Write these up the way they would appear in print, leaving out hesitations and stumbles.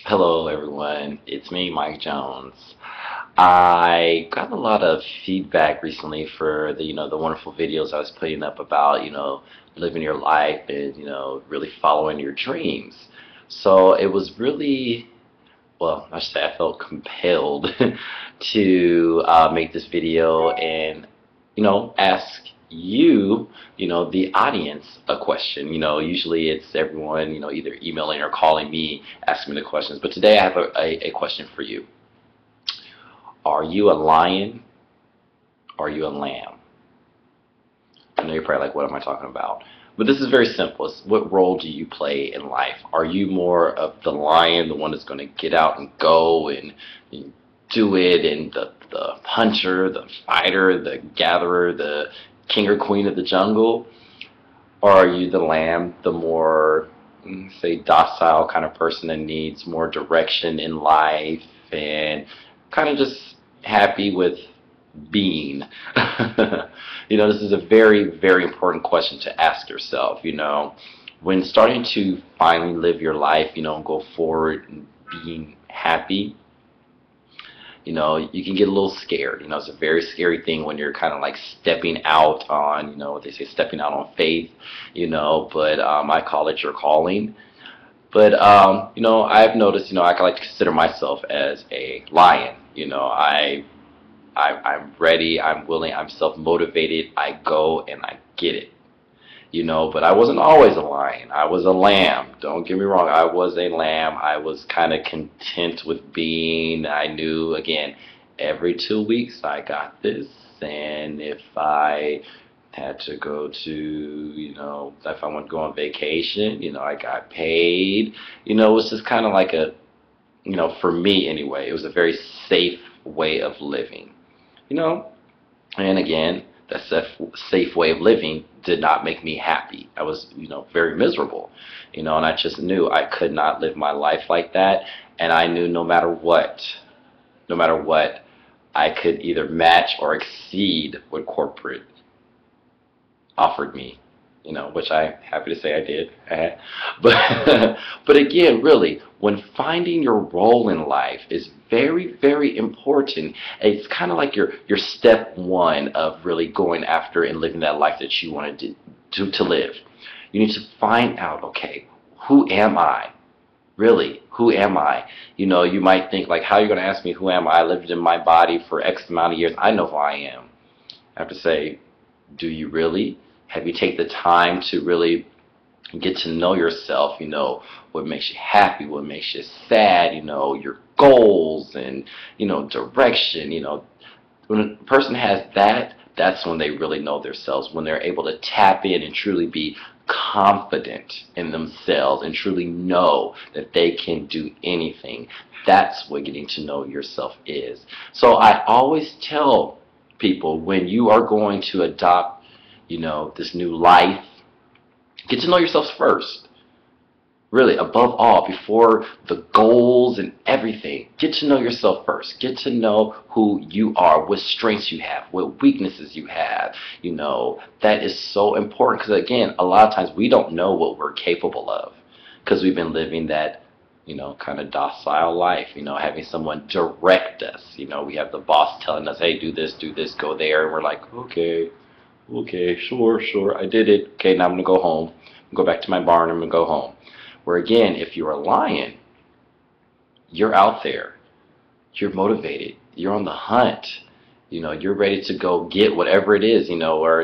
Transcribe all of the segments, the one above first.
Hello everyone, it's me, Mike Jones. I got a lot of feedback recently for the wonderful videos I was putting up about, living your life and, really following your dreams. So it was really, well, I should say I felt compelled to make this video and, ask you, the audience a question. Usually it's everyone, either emailing or calling me asking me the questions. But today I have a question for you. Are you a lion or are you a lamb? I know you're probably like, what am I talking about? But this is very simple. It's what role do you play in life? Are you more of the lion, the one that's going to get out and go and do it, and the hunter, the fighter, the gatherer, the king or queen of the jungle? Or are you the lamb, the more, say, docile kind of person that needs more direction in life and kind of just happy with being? This is a very, very important question to ask yourself. When starting to finally live your life, and go forward and being happy, you can get a little scared. It's a very scary thing when you're kind of like stepping out on, what they say, stepping out on faith, but I call it your calling. But, I've noticed, I like to consider myself as a lion. I'm ready, I'm willing, I'm self-motivated, I go and I get it. But I wasn't always a lion. I was a lamb. Don't get me wrong. I was a lamb. I was kind of content with being. I knew, again, every 2 weeks I got this. And if I had to go to, if I wanted to go on vacation, I got paid. It was just kind of like a, for me anyway, it was a very safe way of living. And again, that safe way of living did not make me happy. I was, very miserable, and I just knew I could not live my life like that. And I knew no matter what, I could either match or exceed what corporate offered me, which I'm happy to say I did. But again, really, when finding your role in life is very, very important. It's kind of like your step one of really going after and living that life that you wanted to live. You need to find out, okay, who am I? Really, who am I? You might think, like, how are you going to ask me who am I? I lived in my body for X amount of years. I know who I am. I have to say, do you really? Have you taken the time to really get to know yourself, what makes you happy, what makes you sad, your goals and, direction. When a person has that, that's when they really know themselves, when they're able to tap in and truly be confident in themselves and truly know that they can do anything. That's what getting to know yourself is. So I always tell people, when you are going to adopt, this new life, get to know yourself first. Really, above all, before the goals and everything, get to know yourself first. Get to know who you are, what strengths you have, what weaknesses you have. That is so important, because again, a lot of times we don't know what we're capable of because we've been living that, kind of docile life, having someone direct us. We have the boss telling us, hey, do this, go there, and we're like, okay, sure, I did it. Okay, now I'm going to go home. Go back to my barn, I'm going to go home. Where again, if you're a lion, you're out there. You're motivated. You're on the hunt. You're ready to go get whatever it is, or,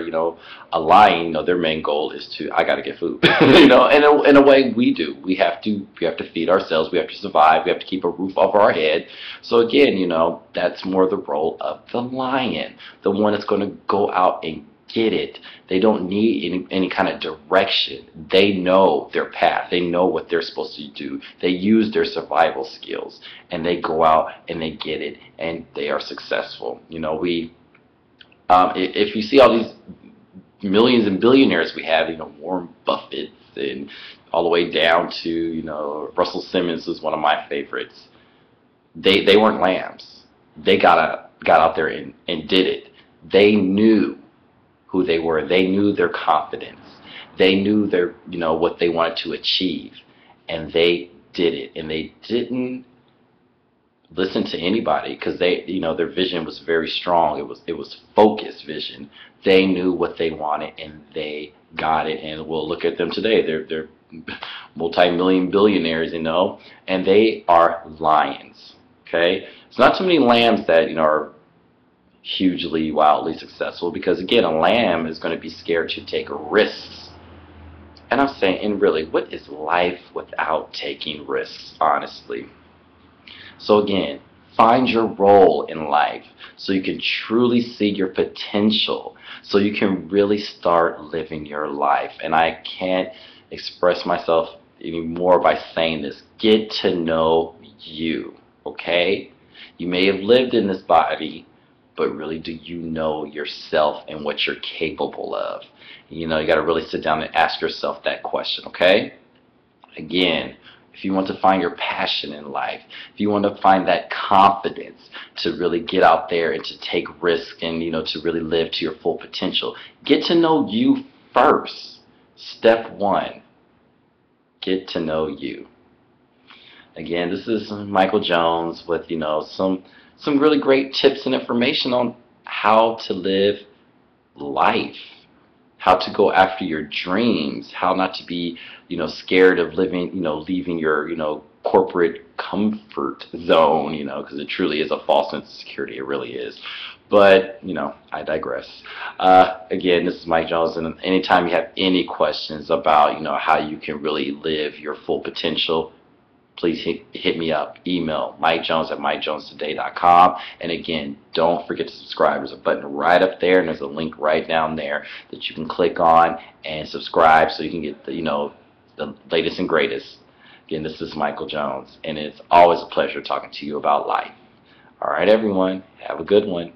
a lion, their main goal is to, I got to get food. In a way we do. We have to feed ourselves. We have to survive. We have to keep a roof over our head. So again, that's more the role of the lion, the one that's going to go out and get it. They don't need any kind of direction. They know their path. They know what they're supposed to do. They use their survival skills, and they go out and they get it, and they are successful. If you see all these millions and billionaires we have, Warren Buffett and all the way down to, Russell Simmons is one of my favorites. They weren't lambs. They got out there and did it. They knew who they were. They knew their confidence. They knew their, what they wanted to achieve, and they did it, and they didn't listen to anybody because they, their vision was very strong. It was focused vision. They knew what they wanted and they got it. And we'll look at them today. They're multi-million billionaires, and they are lions. Okay, it's not too many lambs that are hugely, wildly successful, because again, a lamb is going to be scared to take risks. And I'm saying, and really, what is life without taking risks, honestly? So again, find your role in life so you can truly see your potential, so you can really start living your life. And I can't express myself anymore by saying this. Get to know you, okay? You may have lived in this body, but really, do you know yourself and what you're capable of? You got to really sit down and ask yourself that question, okay? Again, if you want to find your passion in life, if you want to find that confidence to really get out there and to take risks and, to really live to your full potential, get to know you first. Step one, get to know you. Again, this is Michael Jones with, some really great tips and information on how to live life, how to go after your dreams, how not to be, scared of leaving your, corporate comfort zone, because it truly is a false sense of security. It really is. But, I digress. Again, this is Mike Jones, and anytime you have any questions about, how you can really live your full potential, please hit me up. Email MikeJones@MikeJonesToday.com. And again, don't forget to subscribe. There's a button right up there, and there's a link right down there that you can click on and subscribe so you can get the latest and greatest. Again, this is Michael Jones, and it's always a pleasure talking to you about life. All right, everyone, have a good one.